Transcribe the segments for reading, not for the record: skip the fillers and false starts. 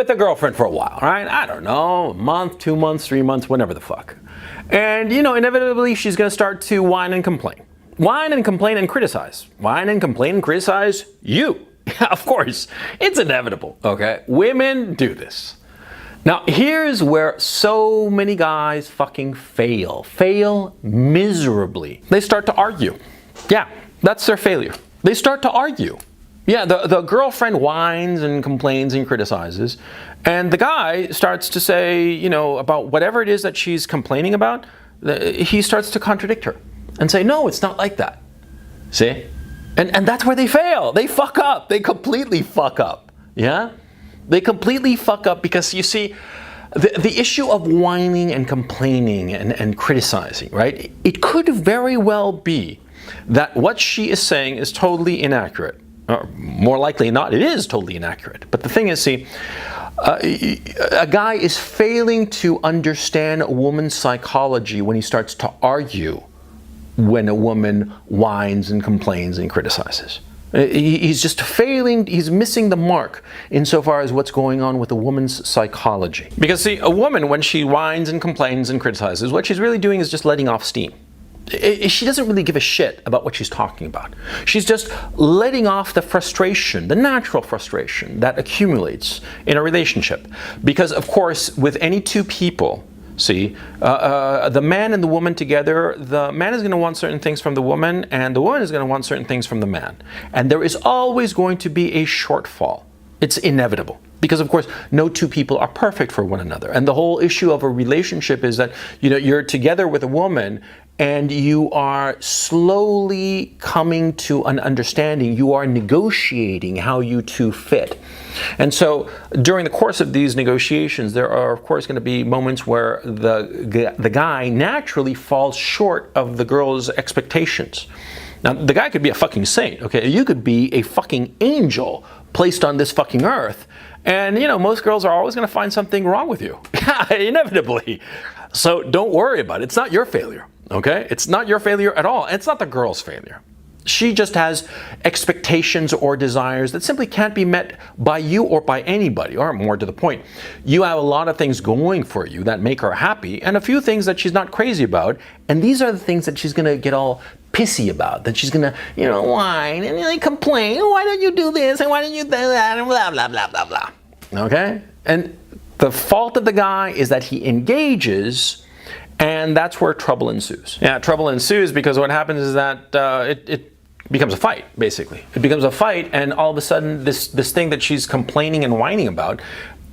with a girlfriend for a while, right? I don't know, a month, 2 months, 3 months, whatever the fuck. And, you know, inevitably she's going to start to whine and complain. Whine and complain and criticize. Whine and complain and criticize you. Of course, it's inevitable, okay? Women do this. Now, here's where so many guys fucking fail miserably. They start to argue. Yeah, that's their failure. They start to argue. Yeah, the girlfriend whines and complains and criticizes, and the guy starts to say, you know, about whatever it is that she's complaining about, he starts to contradict her and say, no, it's not like that. See? And that's where they fail. They fuck up. They completely fuck up. Yeah? They completely fuck up because, you see, the issue of whining and complaining and criticizing, right? It could very well be that what she is saying is totally inaccurate. Or more likely not, it is totally inaccurate. But the thing is, see, a guy is failing to understand a woman's psychology when he starts to argue when a woman whines and complains and criticizes. He's just failing, he's missing the mark insofar as what's going on with a woman's psychology. Because see, a woman, when she whines and complains and criticizes, what she's really doing is just letting off steam. She doesn't really give a shit about what she's talking about. She's just letting off the frustration, the natural frustration that accumulates in a relationship. Because of course, with any two people, see, the man and the woman together, the man is going to want certain things from the woman, and the woman is going to want certain things from the man. And there is always going to be a shortfall. It's inevitable. Because of course, no two people are perfect for one another. And the whole issue of a relationship is that, you know, you're together with a woman and you are slowly coming to an understanding. You are negotiating how you two fit. And so during the course of these negotiations, there are of course going to be moments where the guy naturally falls short of the girl's expectations. Now, the guy could be a fucking saint, okay? You could be a fucking angel placed on this fucking earth. And, you know, most girls are always going to find something wrong with you. Inevitably. So don't worry about it. It's not your failure, okay? It's not your failure at all. It's not the girl's failure. She just has expectations or desires that simply can't be met by you or by anybody. Or more to the point, you have a lot of things going for you that make her happy and a few things that she's not crazy about. And these are the things that she's going to get all pissy about, that she's going to, you know, whine and really complain. Why don't you do this and why don't you do that and blah, blah, blah, blah, blah. Okay? And the fault of the guy is that he engages, and that's where trouble ensues. Yeah, trouble ensues because what happens is that it becomes a fight, basically. It becomes a fight, and all of a sudden this thing that she's complaining and whining about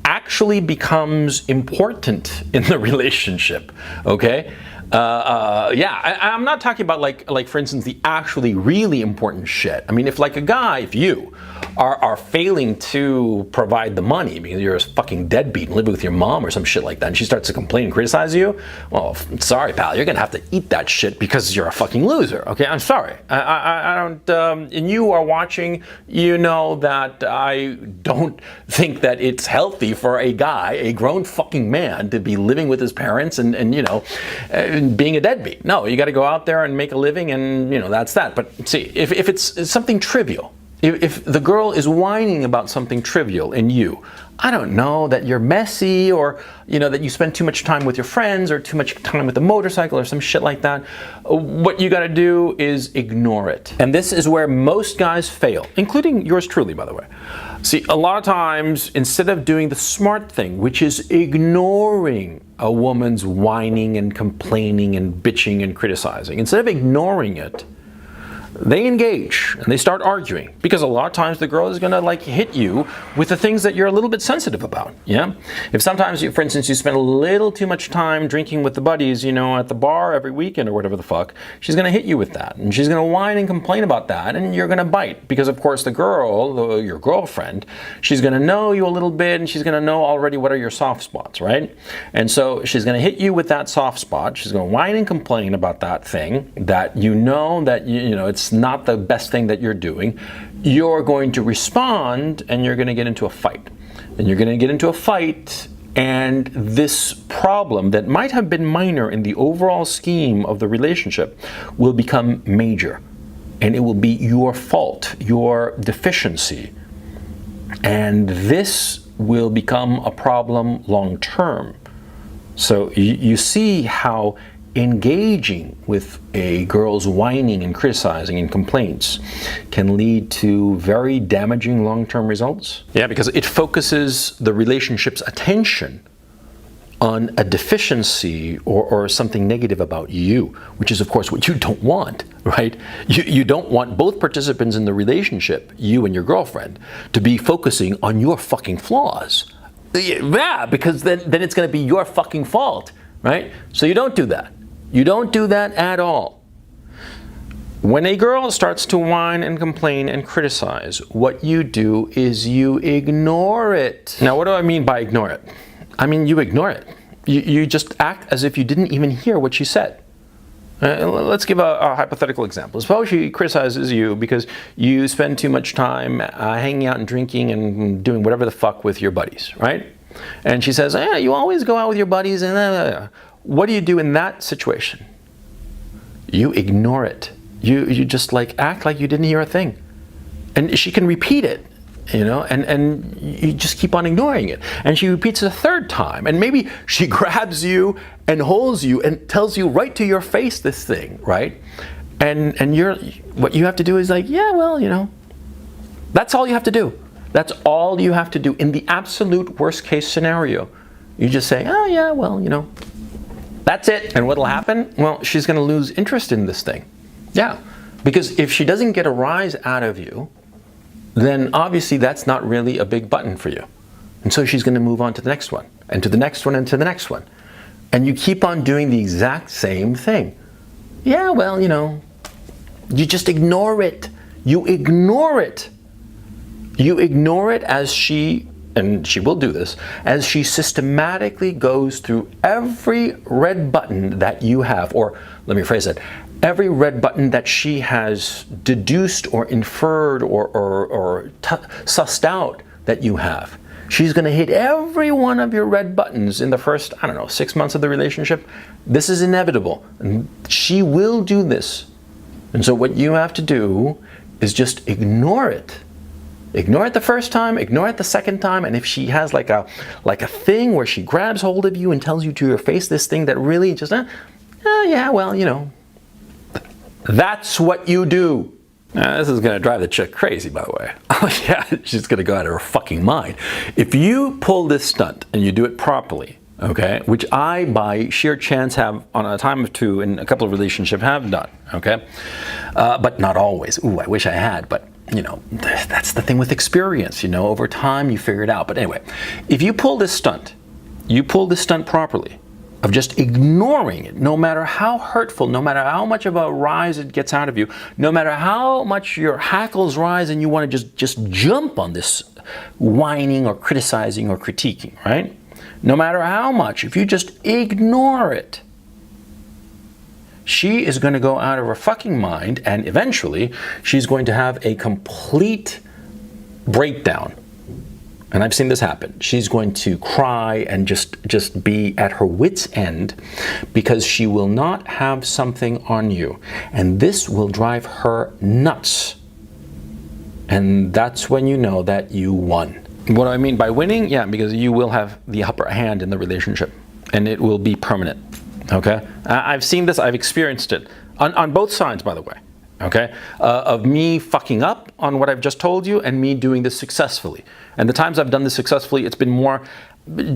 actually becomes important in the relationship, okay? I'm not talking about like for instance, the actually really important shit. I mean, if like a guy, if you are failing to provide the money because you're a fucking deadbeat and living with your mom or some shit like that, and she starts to complain and criticize you, well, sorry, pal, you're gonna have to eat that shit because you're a fucking loser. Okay, I'm sorry. I don't. And you are watching. You know that I don't think that it's healthy for a guy, a grown fucking man, to be living with his parents and you know. Being a deadbeat. No, you got to go out there and make a living, and you know, that's that. But see, if it's something trivial, if the girl is whining about something trivial in you, I don't know, that you're messy, or you know, that you spend too much time with your friends or too much time with the motorcycle or some shit like that, what you got to do is ignore it. And this is where most guys fail, including yours truly, by the way. See, a lot of times, instead of doing the smart thing, which is ignoring a woman's whining and complaining and bitching and criticizing, instead of ignoring it, they engage and they start arguing, because a lot of times the girl is gonna like hit you with the things that you're a little bit sensitive about. Yeah, if sometimes you, for instance, you spend a little too much time drinking with the buddies, you know, at the bar every weekend or whatever the fuck, she's gonna hit you with that, and she's gonna whine and complain about that, and you're gonna bite, because of course the girl, your girlfriend, she's gonna know you a little bit, and she's gonna know already what are your soft spots, right? And so she's gonna hit you with that soft spot. She's gonna whine and complain about that thing that you know it's not the best thing that you're doing. You're going to respond, and you're going to get into a fight. And you're going to get into a fight, and this problem that might have been minor in the overall scheme of the relationship will become major. And it will be your fault, your deficiency. And this will become a problem long term. So you see how engaging with a girl's whining and criticizing and complaints can lead to very damaging long-term results? Yeah, because it focuses the relationship's attention on a deficiency or something negative about you, which is of course what you don't want, right? You don't want both participants in the relationship, you and your girlfriend, to be focusing on your fucking flaws. Yeah, because then it's going to be your fucking fault, right? So you don't do that. You don't do that at all. When a girl starts to whine and complain and criticize, what you do is you ignore it. Now, what do I mean by ignore it? I mean, you ignore it. You just act as if you didn't even hear what she said. Let's give a hypothetical example. Suppose she criticizes you because you spend too much time hanging out and drinking and doing whatever the fuck with your buddies, right? And she says, you always go out with your buddies. And what do you do in that situation? You ignore it. You just act like you didn't hear a thing. And she can repeat it. And you just keep on ignoring it. And she repeats it a third time. And maybe she grabs you and holds you and tells you right to your face this thing, right? And what you have to do is that's all you have to do. That's all you have to do in the absolute worst case scenario. You just say, that's it. And what'll happen? Well, she's going to lose interest in this thing. Yeah. Because if she doesn't get a rise out of you, then obviously that's not really a big button for you. And so she's going to move on to the next one, and to the next one, and to the next one. And you keep on doing the exact same thing. Yeah, you just ignore it. You ignore it. You ignore it as and she will do this, as she systematically goes through every red button that you have, or let me phrase it, every red button that she has deduced or inferred or sussed out that you have. She's going to hit every one of your red buttons in the first, 6 months of the relationship. This is inevitable. And she will do this. And so what you have to do is just ignore it. Ignore it the first time, ignore it the second time, and if she has like a thing where she grabs hold of you and tells you to your face this thing that really just, that's what you do. Now, this is going to drive the chick crazy, by the way. Oh yeah, she's going to go out of her fucking mind. If you pull this stunt and you do it properly, okay, which I, by sheer chance, have on a time or two in a couple of relationships have done, okay, but not always. Ooh, I wish I had, but that's the thing with experience. Over time you figure it out. But anyway, if you pull this stunt properly, of just ignoring it, no matter how hurtful, no matter how much of a rise it gets out of you, no matter how much your hackles rise and you want to just jump on this whining or criticizing or critiquing, right? No matter how much, if you just ignore it, she is going to go out of her fucking mind, and eventually she's going to have a complete breakdown. And I've seen this happen. She's going to cry and just be at her wit's end because she will not have something on you. And this will drive her nuts. And that's when you know that you won. What do I mean by winning? Yeah, because you will have the upper hand in the relationship. And it will be permanent. Okay? I've seen this. I've experienced it. On both sides, by the way. Okay, of me fucking up on what I've just told you and me doing this successfully. And the times I've done this successfully, it's been more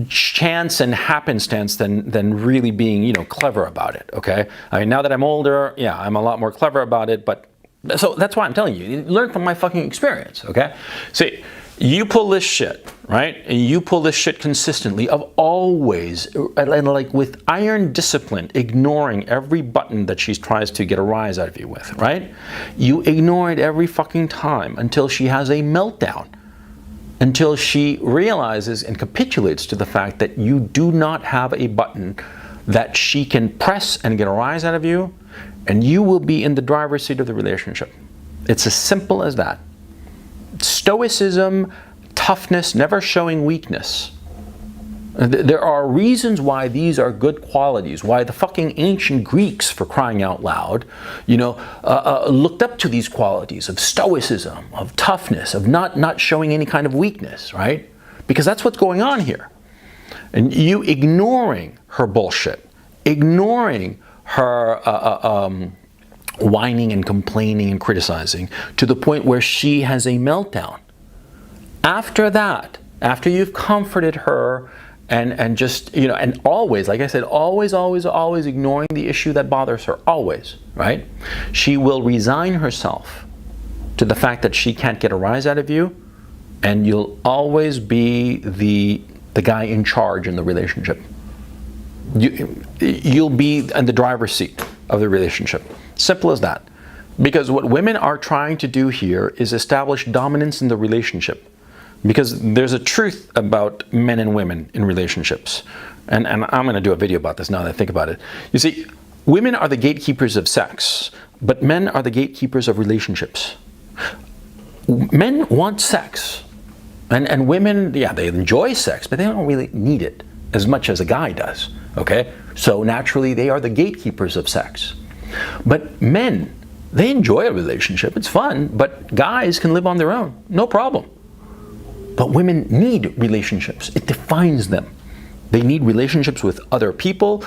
chance and happenstance than really being, clever about it. Okay, I mean, now that I'm older, yeah, I'm a lot more clever about it. But so that's why I'm telling you, learn from my fucking experience. Okay, see, you pull this shit, right? And you pull this shit consistently of always, and with iron discipline, ignoring every button that she tries to get a rise out of you with, right? You ignore it every fucking time until she has a meltdown. Until she realizes and capitulates to the fact that you do not have a button that she can press and get a rise out of you, and you will be in the driver's seat of the relationship. It's as simple as that. Stoicism, toughness, never showing weakness. There are reasons why these are good qualities, why the fucking ancient Greeks, for crying out loud, looked up to these qualities of stoicism, of toughness, of not showing any kind of weakness, right? Because that's what's going on here. And you ignoring her bullshit, ignoring her whining and complaining and criticizing to the point where she has a meltdown. After that, after you've comforted her and just, you know, and always, like I said, always ignoring the issue that bothers her, always, right? She will resign herself to the fact that she can't get a rise out of you, and you'll always be the guy in charge in the relationship. You'll be in the driver's seat of the relationship. Simple as that. Because what women are trying to do here is establish dominance in the relationship. Because there's a truth about men and women in relationships. And I'm going to do a video about this now that I think about it. You see, women are the gatekeepers of sex, but men are the gatekeepers of relationships. Men want sex. And women, yeah, they enjoy sex, but they don't really need it as much as a guy does. Okay? So naturally, they are the gatekeepers of sex. But men, they enjoy a relationship. It's fun, but guys can live on their own. No problem. But women need relationships. It defines them. They need relationships with other people,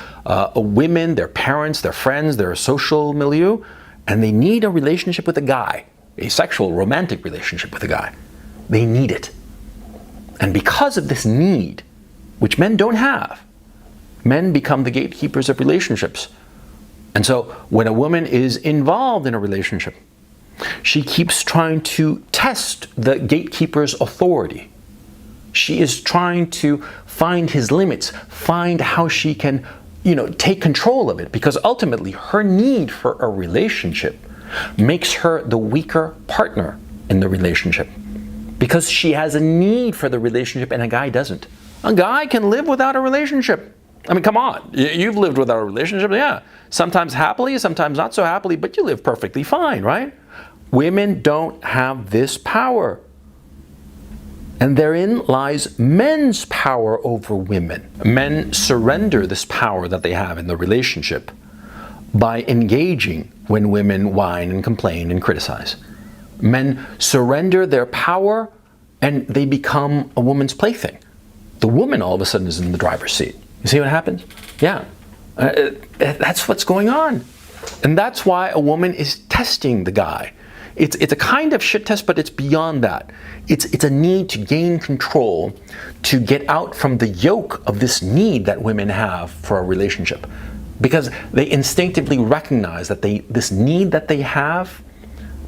women, their parents, their friends, their social milieu, and they need a relationship with a guy, a sexual, romantic relationship with a guy. They need it. And because of this need, which men don't have, men become the gatekeepers of relationships. And so when a woman is involved in a relationship, she keeps trying to test the gatekeeper's authority. She is trying to find his limits, find how she can, take control of it, because ultimately her need for a relationship makes her the weaker partner in the relationship. Because she has a need for the relationship and a guy doesn't. A guy can live without a relationship. I mean, come on. You've lived without a relationship, yeah. Sometimes happily, sometimes not so happily, but you live perfectly fine, right? Women don't have this power. And therein lies men's power over women. Men surrender this power that they have in the relationship by engaging when women whine and complain and criticize. Men surrender their power and they become a woman's plaything. The woman all of a sudden is in the driver's seat. You see what happens? Yeah. That's what's going on. And that's why a woman is testing the guy. It's a kind of shit test, but it's beyond that. It's a need to gain control, to get out from the yoke of this need that women have for a relationship. Because they instinctively recognize that this need that they have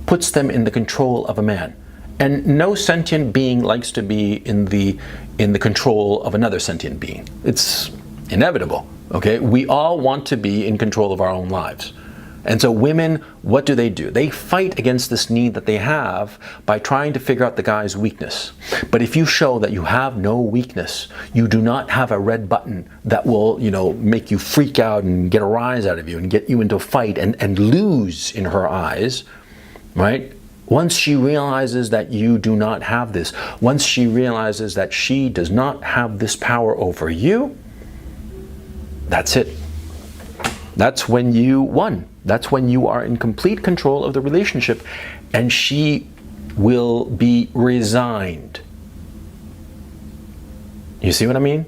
puts them in the control of a man. And no sentient being likes to be in the control of another sentient being. It's inevitable, okay? We all want to be in control of our own lives. And so women, what do? They fight against this need that they have by trying to figure out the guy's weakness. But if you show that you have no weakness, you do not have a red button that will, make you freak out and get a rise out of you and get you into a fight and lose in her eyes, right? Once she realizes that you do not have this, once she realizes that she does not have this power over you, that's it. That's when you won. That's when you are in complete control of the relationship, and she will be resigned. You see what I mean?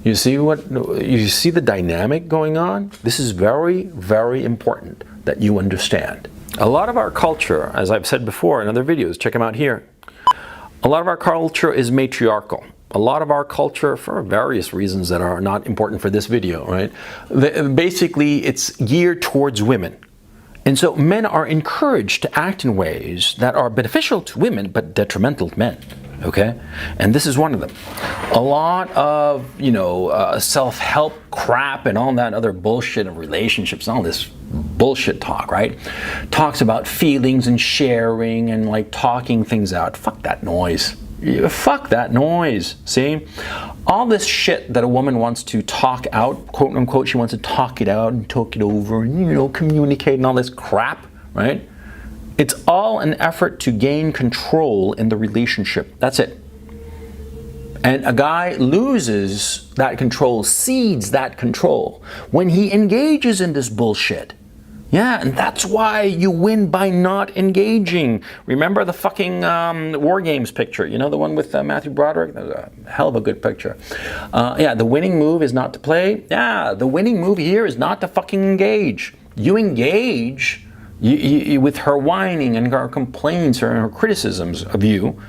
You see the dynamic going on? This is very, very important that you understand. A lot of our culture, as I've said before in other videos, check them out here. A lot of our culture is matriarchal. A lot of our culture, for various reasons that are not important for this video, right? Basically, it's geared towards women. And so men are encouraged to act in ways that are beneficial to women, but detrimental to men, okay? And this is one of them. A lot of, self-help crap and all that other bullshit of relationships, all this bullshit talk, right? Talks about feelings and sharing and like talking things out. Fuck that noise. Fuck that noise, see? All this shit that a woman wants to talk out, quote unquote, she wants to talk it out and talk it over and, communicate and all this crap, right? It's all an effort to gain control in the relationship. That's it. And a guy loses that control, cedes that control when he engages in this bullshit. Yeah, and that's why you win by not engaging. Remember the fucking War Games picture? You know, the one with Matthew Broderick? That was a hell of a good picture. Yeah, the winning move is not to play. Yeah, the winning move here is not to fucking engage. You engage with her whining and her complaints or her criticisms of you,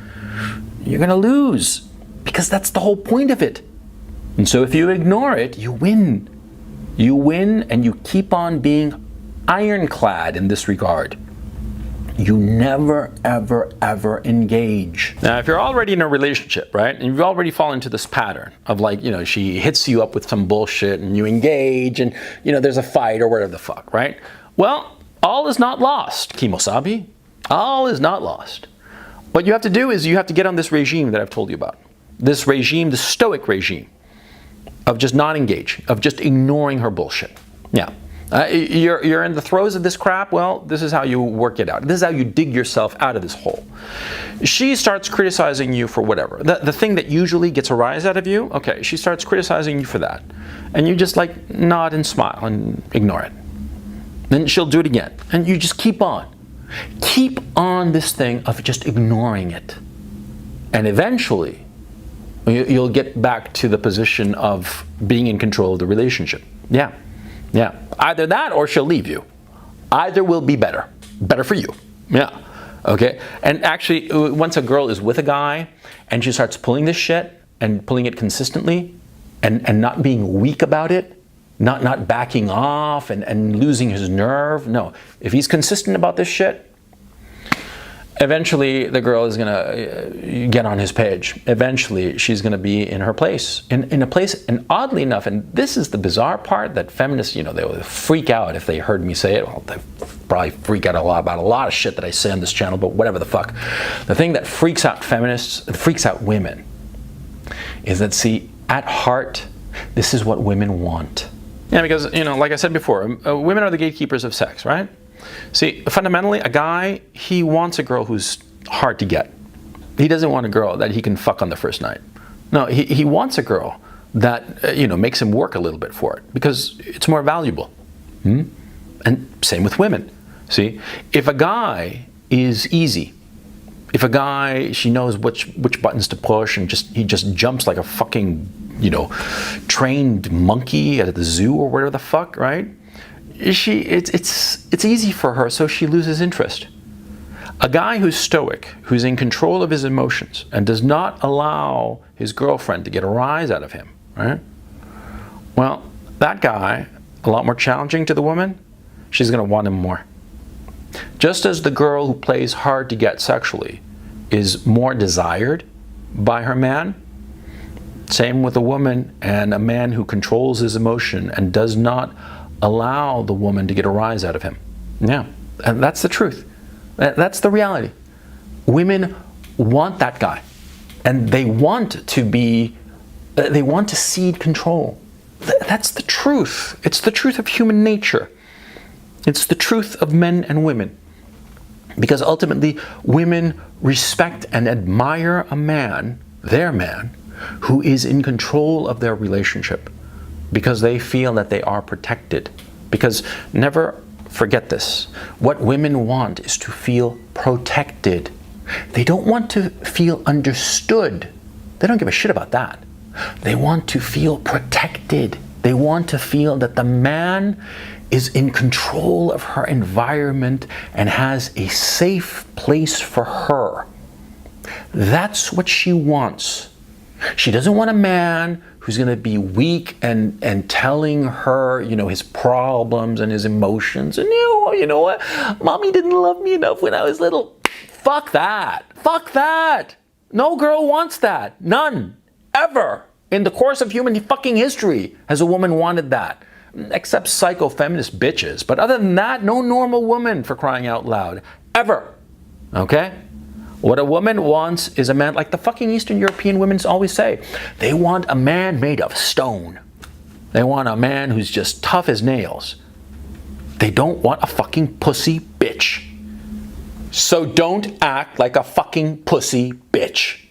you're going to lose. Because that's the whole point of it. And so if you ignore it, you win. You win and you keep on being ironclad in this regard. You never, ever, ever engage. Now, if you're already in a relationship, right, and you've already fallen into this pattern of like, you know, she hits you up with some bullshit and you engage and, you know, there's a fight or whatever the fuck, right? Well, all is not lost, Kimosabi. All is not lost. What you have to do is you have to get on this regime that I've told you about. This regime, the stoic regime of just not engaging, of just ignoring her bullshit. Yeah. You're in the throes of this crap. Well, this is how you work it out. This is how you dig yourself out of this hole. She starts criticizing you for whatever. The thing that usually gets a rise out of you, okay, she starts criticizing you for that. And you just like nod and smile and ignore it. Then she'll do it again. And you just keep on. Keep on this thing of just ignoring it. And eventually, you'll get back to the position of being in control of the relationship. Yeah. Yeah, either that or she'll leave you. Either will be better. Better for you. Yeah, okay? And actually, once a girl is with a guy and she starts pulling this shit and pulling it consistently and not being weak about it, not backing off and losing his nerve, no. If he's consistent about this shit, eventually the girl is gonna get on his page. Eventually she's gonna be in her place, in a place, and oddly enough, and this is the bizarre part that feminists, you know, they would freak out if they heard me say it. Well, they probably freak out about a lot of shit that I say on this channel, but whatever the fuck. The thing that freaks out feminists, it freaks out women, is that, see, at heart, this is what women want. Yeah, because, you know, like I said before, women are the gatekeepers of sex, right? See, fundamentally, a guy, he wants a girl who's hard to get. He doesn't want a girl that he can fuck on the first night. No, he wants a girl that, you know, makes him work a little bit for it because it's more valuable. And same with women. See, if a guy is easy, if a guy, she knows which buttons to push and he just jumps like a fucking, you know, trained monkey at the zoo or whatever the fuck, right? It's easy for her, so she loses interest. A guy who's stoic, who's in control of his emotions, and does not allow his girlfriend to get a rise out of him, right? Well, that guy, a lot more challenging to the woman, she's going to want him more. Just as the girl who plays hard to get sexually is more desired by her man, same with a woman and a man who controls his emotion and does not allow the woman to get a rise out of him. Yeah, and that's the truth. That's the reality. Women want that guy, and they want to cede control. That's the truth. It's the truth of human nature. It's the truth of men and women. Because ultimately, women respect and admire a man, their man, who is in control of their relationship, because they feel that they are protected. Because never forget this, what women want is to feel protected. They don't want to feel understood. They don't give a shit about that. They want to feel protected. They want to feel that the man is in control of her environment and has a safe place for her. That's what she wants. She doesn't want a man who's going to be weak and telling her, you know, his problems and his emotions. And you know what? Mommy didn't love me enough when I was little. Fuck that. Fuck that. No girl wants that. None. Ever. In the course of human fucking history has a woman wanted that. Except psycho-feminist bitches. But other than that, no normal woman, for crying out loud. Ever. Okay? What a woman wants is a man, like the fucking Eastern European women always say. They want a man made of stone. They want a man who's just tough as nails. They don't want a fucking pussy bitch. So don't act like a fucking pussy bitch.